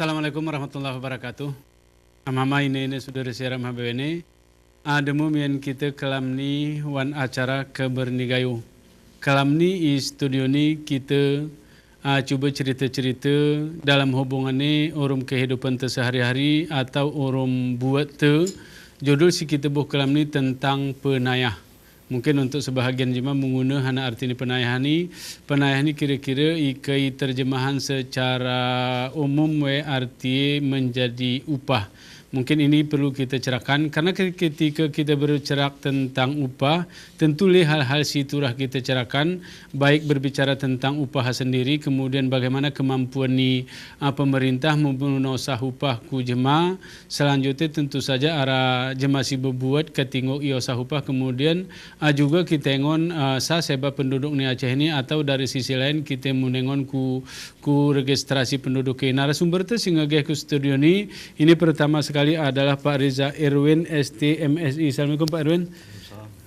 Assalamualaikum warahmatullahi wabarakatuh. Amama ini sudah siaram habene. Ademu mian kita kelam ni wan acara kebernigayu. Kelam ni studio ni kita coba cerita-cerita dalam hubungan ni orang kehidupan sehari-hari atau orang buat judul si kita buh kelam ni tentang penayah. Mungkin untuk sebahagian jemaah menggunakan hana arti ni penayah ni. Penayah ni kira-kira ikai terjemahan secara umum arti menjadi upah. Mungkin ini perlu kita cerahkan karena ketika kita bercerak tentang upah, tentu hal-hal siturah kita cerahkan, baik berbicara tentang upah sendiri, kemudian bagaimana kemampuan ni pemerintah membenusah upah ku jemaah. Selanjutnya tentu saja arah jemaah si berbuat ketingok iosah upah, kemudian juga kita ngon sebab penduduk ni Aceh ni, atau dari sisi lain kita menengon ku registrasi penduduk ke narasumber tu sehingga ke studio ni. Ini pertama sekali adalah Pak Riza Irwin STMSI. Assalamualaikum Pak Irwin.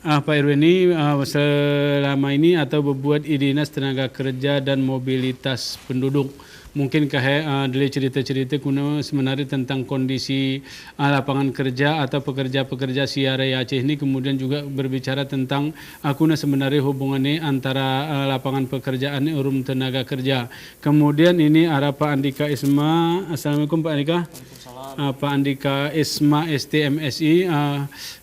Pak Irwin ini selama ini atau berbuat di Dinas Tenaga Kerja dan Mobilitas Penduduk. Mungkin dari cerita-cerita kuna sebenarnya tentang kondisi lapangan kerja atau pekerja-pekerja siarai Aceh ini, kemudian juga berbicara tentang kuna sebenarnya hubungannya antara lapangan pekerjaan urum tenaga kerja. Kemudian ini ada Pak Andika Isma. Assalamualaikum Pak Andika. Pak Andika Isma STMSI.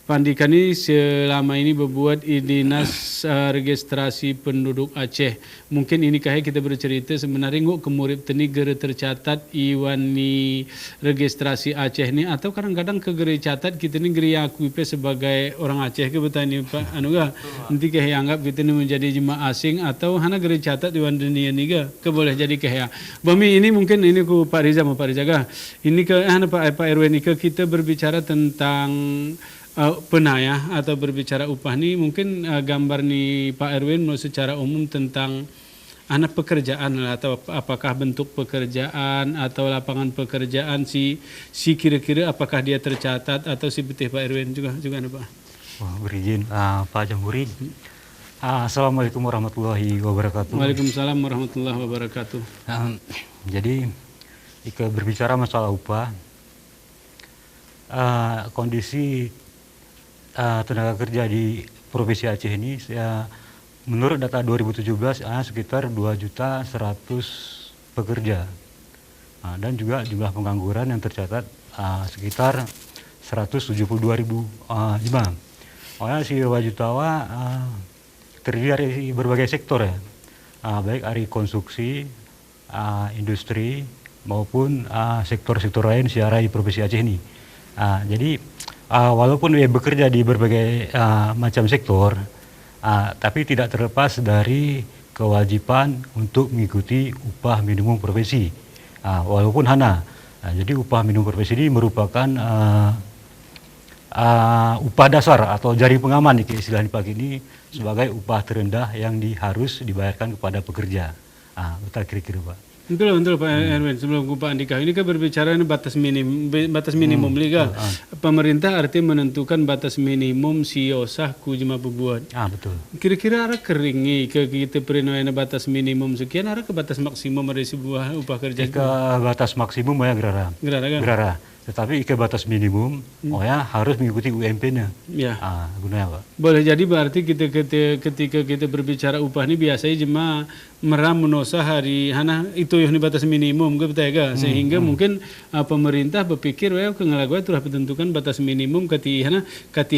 Pak Andika ini selama ini berbuat di Dinas Registrasi Penduduk Aceh. Mungkin ini kita bercerita sebenarnya nguk kemurip teni gere tercatat iwani registrasi Aceh ini, atau kadang-kadang ke gere catat kita ni gere akui sebagai orang Aceh ke betani Pak Anuga. Nanti anggap kita ni menjadi jemaah asing atau hana gere catat iwan dunia ni ke boleh jadi Bami ini mungkin ini ku Pak Riza mau Pak Riza ga. Ini ke Pak Irwin ini kita berbicara tentang penayah atau berbicara upah ni, mungkin gambar ni Pak Erwin secara umum tentang anak pekerjaan atau apakah bentuk pekerjaan atau lapangan pekerjaan si kira-kira apakah dia tercatat atau si betih Pak Erwin juga ada Pak. Berizin Pak Jamhuri. Assalamualaikum warahmatullahi wabarakatuh. Waalaikumsalam warahmatullahi wabarakatuh. Jadi jika berbicara masalah upah, kondisi tenaga kerja di Provinsi Aceh ini, menurut data 2017 sekitar 2.100.000 pekerja, dan juga jumlah pengangguran yang tercatat sekitar 172.000 jemaah. Si Wajutawa terdiri dari berbagai sektor ya, baik dari konstruksi, industri maupun sektor-sektor lain siarai Provinsi Aceh ini. Jadi walaupun dia bekerja di berbagai macam sektor, tapi tidak terlepas dari kewajiban untuk mengikuti upah minimum provinsi, walaupun hana. Jadi upah minimum provinsi ini merupakan upah dasar atau jaring pengaman istilah dipakai ini, sebagai upah terendah yang harus dibayarkan kepada pekerja. Betul kira-kira Pak. Betul Pak Erwin. Sebelum Pak Andika, ini kan berbicara ini batas minimum liga. Pemerintah artinya menentukan batas minimum siosah ku jemaah berbuat. Betul. Kira-kira arah keringi ke kita perinoi batas minimum sekian, arah ke batas maksimum dari sebuah upah kerja. Ke batas maksimum ya gerara. Tetapi ke batas minimum, harus mengikuti UMP-nya. Ya. Gunanya Pak. Boleh jadi berarti ketika kita berbicara upah ini biasanya jemaah meram menosah hari hana itu yang batas minimum ke betega, sehingga mungkin pemerintah berpikir kengalagua telah tentukan batas minimum kati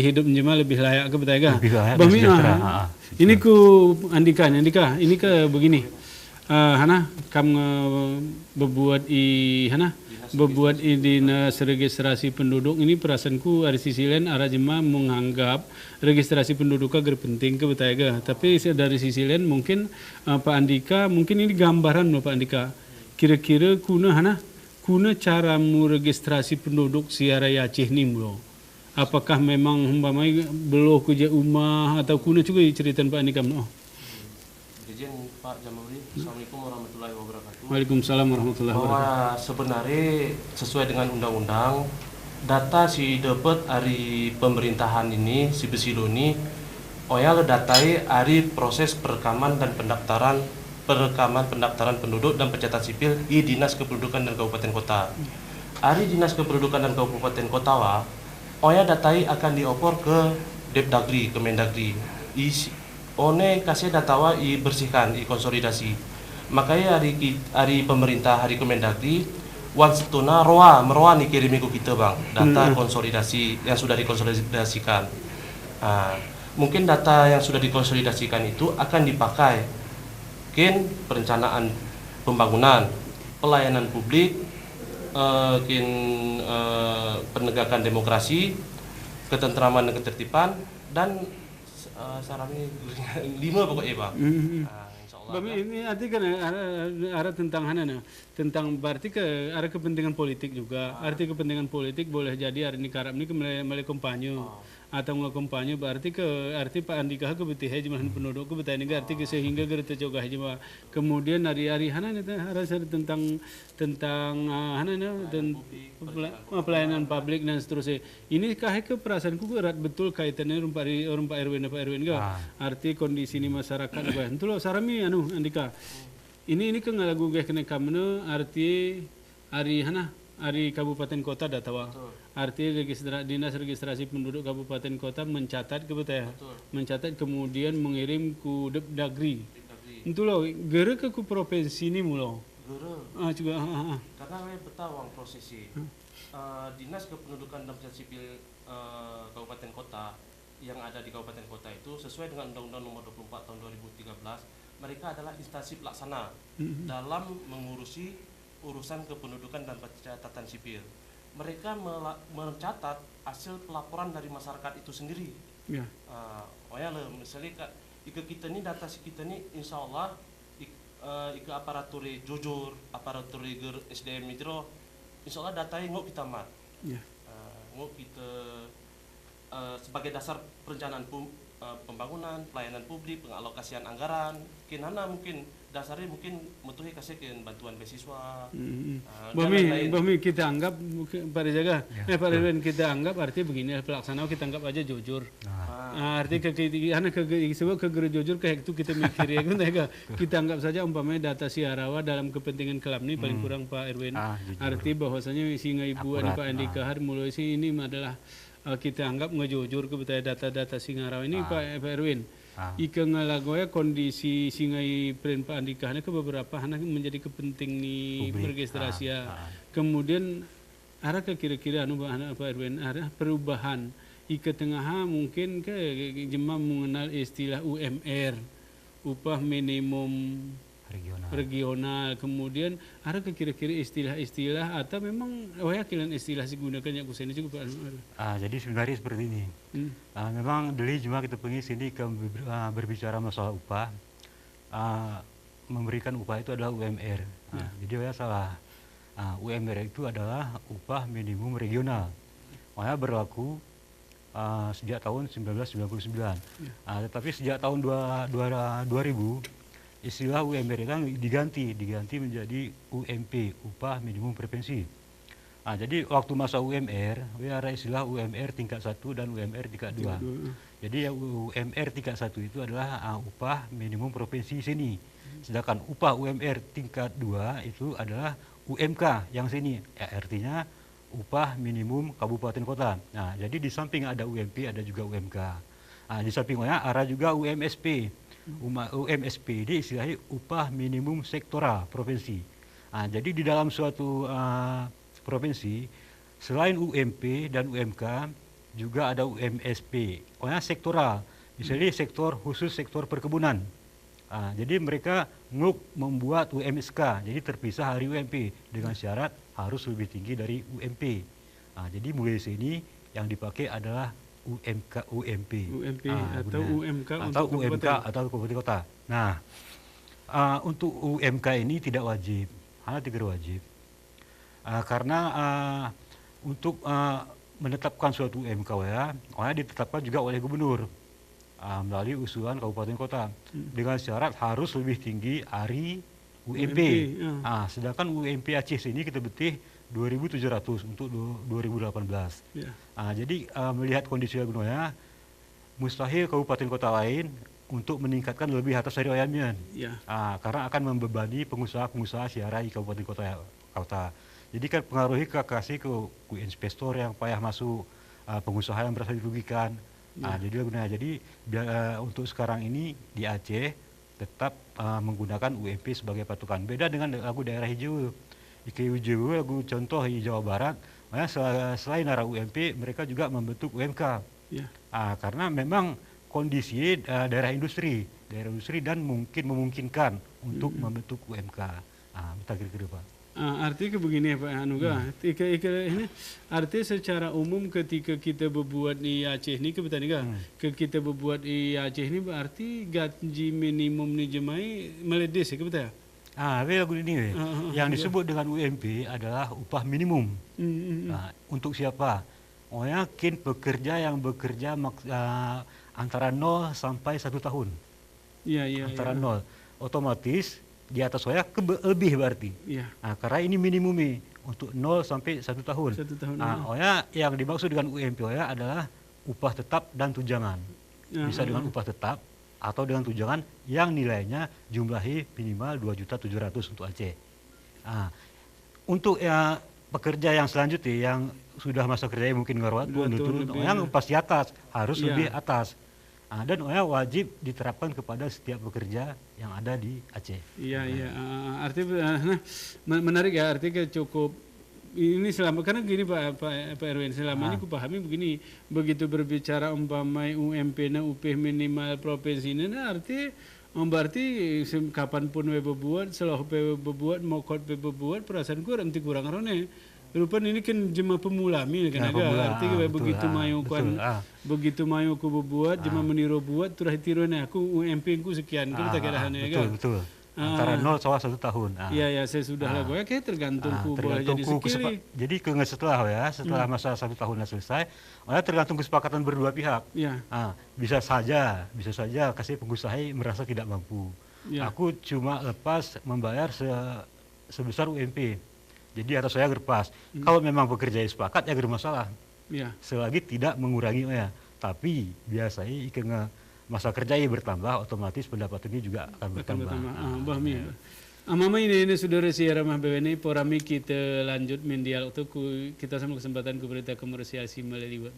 hidup jemaah lebih layak ke betega. Bami ini ku Andika, ini ke begini. Kamu berbuat berbuat di Dinas Registrasi Penduduk ini, perasaanku dari sisi lain arah jemaah menganggap registrasi penduduk agak penting ke betega, tapi dari sisi lain mungkin Pak Andika, mungkin ini gambaran Pak Andika, kira-kira kuna cara mu registrasi penduduk siarai Aceh ni bro. Apakah memang umpamanya belum kerja rumah atau kuna juga diceritain Pak Andika Izin Pak Jamhuri. Assalamualaikum warahmatullahi wabarakatuh. Waalaikumsalam warahmatullahi wabarakatuh. Sebenarnya sesuai dengan undang-undang, data si dapat dari pemerintahan ini si Besidoni, datai dari proses perekaman dan pendaftaran perekaman pendaftaran penduduk dan pencatatan sipil di Dinas Kependudukan dan Kabupaten Kota. Ari Dinas Kependudukan dan Kabupaten Kota oya datai akan diopor ke Depdagri, ke Mendagri. One kasih datawa bersihkan, konsolidasi. Makanya hari pemerintah, hari Kemendagri, setuna meroa nih kirimi ke kita bang, data konsolidasi yang sudah dikonsolidasikan. Mungkin data yang sudah dikonsolidasikan itu akan dipakai mungkin perencanaan pembangunan, pelayanan publik, penegakan demokrasi, ketentraman dan ketertiban, dan sarannya 5 pokoknya bang. Ini arti kan arah tentang tentang berarti arah kepentingan politik juga. Arti kepentingan politik boleh jadi hari ini karap ini mulai kampanye atau nggak kampanye berarti arti Pak Andika ke betih jumlah penduduk ke betih ini arti sehingga kita coba cuma kemudian hari-hari tentang pelayanan publik dan seterusnya. Ini ke perasaanku erat betul kaitannya rumah Pak Erwin enggak? Arti kondisi ini masyarakat apa? Itu loh sarami Andika. Ini kan lagu kena kamera arti hari Kabupaten Kota datawa. Arti Dinas Registrasi Penduduk Kabupaten Kota mencatat mencatat kemudian mengirim ku Depdagri. Itu loh, gere ke provinsi ini mulo. Juga. Karena betah uang prosesi. Dinas Kependudukan dan Pencatatan Sipil Kabupaten Kota yang ada di Kabupaten Kota itu sesuai dengan Undang-Undang Nomor 24 Tahun 2013, mereka adalah instansi pelaksana dalam mengurusi urusan kependudukan dan pencatatan sipil. Mereka mencatat hasil pelaporan dari masyarakat itu sendiri. Misalnya kita ini data kita ini insya Allah aparatur jujur, aparatur SDM itu insya Allah datanya nggak kita mat. Nggak kita sebagai dasar perencanaan pembangunan, pelayanan publik, pengalokasian anggaran, kinana mungkin dasarnya mungkin mutuhi kasihkan bantuan beasiswa. Bami kita anggap pada jaga, Pak Ridwan kita anggap arti begini pelaksana kita anggap aja jujur. Arti sebab jujur kayak itu kita mikir ya kan kita anggap saja umpamanya data Siarawa dalam kepentingan kelam ini paling kurang Pak Erwin. Arti bahwasanya singa ibu ani Pak Andika Har mulai sih ini adalah kita anggap ngejujur ke data-data Singarawa ini Pak Erwin. Ika ngalagoya kondisi singai pren Pak Andika ke beberapa anak menjadi kepenting nih registrasi. Kemudian arah ke kira-kira Pak Erwin arah perubahan ika tengah mungkin ke jemaah mengenal istilah UMR, upah minimum regional. Kemudian ada kira-kira istilah-istilah atau memang wakilan istilah digunakan yang kuseni juga Pak. Jadi sebenarnya seperti ini. Memang dulu cuma kita pengen sini berbicara masalah upah, memberikan upah itu adalah UMR. Jadi salah. UMR itu adalah upah minimum regional. Makanya berlaku sejak tahun 1999. Tetapi sejak tahun 2000 istilah UMR itu diganti menjadi UMP, upah minimum provinsi. Jadi waktu masa UMR, ada istilah UMR tingkat 1 dan UMR tingkat 2. Jadi UMR tingkat 1 itu adalah upah minimum provinsi sini. Sedangkan upah UMR tingkat 2 itu adalah UMK yang sini. Artinya upah minimum kabupaten kota. Jadi di samping ada UMP ada juga UMK. Di sampingnya ada juga UMSP. UMSP ini istilahnya upah minimum sektoral provinsi. Jadi di dalam suatu provinsi selain UMP dan UMK juga ada UMSP, pokoknya sektoral. Misalnya sektor khusus sektor perkebunan. Jadi mereka membuat UMSK, jadi terpisah dari UMP dengan syarat harus lebih tinggi dari UMP. Jadi mulai sini yang dipakai adalah UMK, UMP atau UMK atau UMK atau kabupaten kota. Untuk UMK ini tidak wajib, hanya tidak wajib. Karena untuk menetapkan suatu UMK ditetapkan juga oleh gubernur melalui usulan kabupaten kota dengan syarat harus lebih tinggi dari UMP. Sedangkan UMP Aceh ini kita betih 2.700 untuk 2018. Jadi melihat kondisi gunungnya, mustahil kabupaten kota lain untuk meningkatkan lebih atas dari oyamian. Ya. Karena akan membebani pengusaha-pengusaha siarai kabupaten kota. Jadi kan pengaruhi kasih ke investor yang payah masuk, pengusaha yang merasa dirugikan. Jadi untuk sekarang ini di Aceh tetap menggunakan UMP sebagai patokan. Beda dengan lagu daerah hijau. hijau lagu contoh di Jawa Barat, selain arah UMP mereka juga membentuk UMK. Ya. Karena memang kondisi daerah industri dan memungkinkan untuk membentuk UMK. Kita kira-kira Pak. Artinya begini ya Pak Anuga, ini artinya secara umum ketika kita berbuat di Aceh ini kebetulan kita berbuat di Aceh ini berarti gaji minimum ni jemai meledes ya kebetulan. Lagu ini yang disebut dengan UMP adalah upah minimum. Untuk siapa? Yakin pekerja yang bekerja antara 0 sampai 1 tahun. Antara 0. Otomatis di atas saya lebih berarti. Karena ini minimumnya untuk 0 sampai 1 tahun. 1 tahun. Yang dimaksud dengan UMP adalah upah tetap dan tunjangan. Bisa dengan upah tetap atau dengan tunjangan yang nilainya jumlahi minimal 2.700.000 untuk Aceh. Untuk pekerja yang selanjutnya yang sudah masa kerjanya mungkin ngerawat yang pasti atas harus lebih atas. Dan wajib diterapkan kepada setiap pekerja yang ada di Aceh. Artinya menarik ya, artinya cukup ini selama karena gini Pak Erwin, selama ini aku pahami begini, begitu berbicara umpamai UMP-nya upah minimal provinsi ini berarti kapanpun we berbuat, selalu we berbuat, mokot we berbuat, perasaan kurang rone. Rupanya ini kan jemaah pemula kan artinya begitu mayu kan begitu mayu aku berbuat jemaah meniru buat turah tirone aku UMP ku sekian kita kira-kira betul. Antara 0 sampai 1 tahun. Iya saya sudah lah gue kayak tergantung ku boleh jadi sekili. Jadi setelah masa 1 tahun selesai, tergantung kesepakatan berdua pihak. Bisa saja kasih pengusaha merasa tidak mampu. Aku cuma lepas membayar sebesar UMP. Jadi atas saya gerpas. Kalau memang pekerja sepakat ya bermasalah. Selagi tidak mengurangi tapi biasanya ikan masa kerja bertambah, otomatis pendapatannya juga akan bertambah. Mama ini saudara siaran Mah BWN porami kita lanjut mendialog tu kita sama kesempatan ku berita komersiasi melalui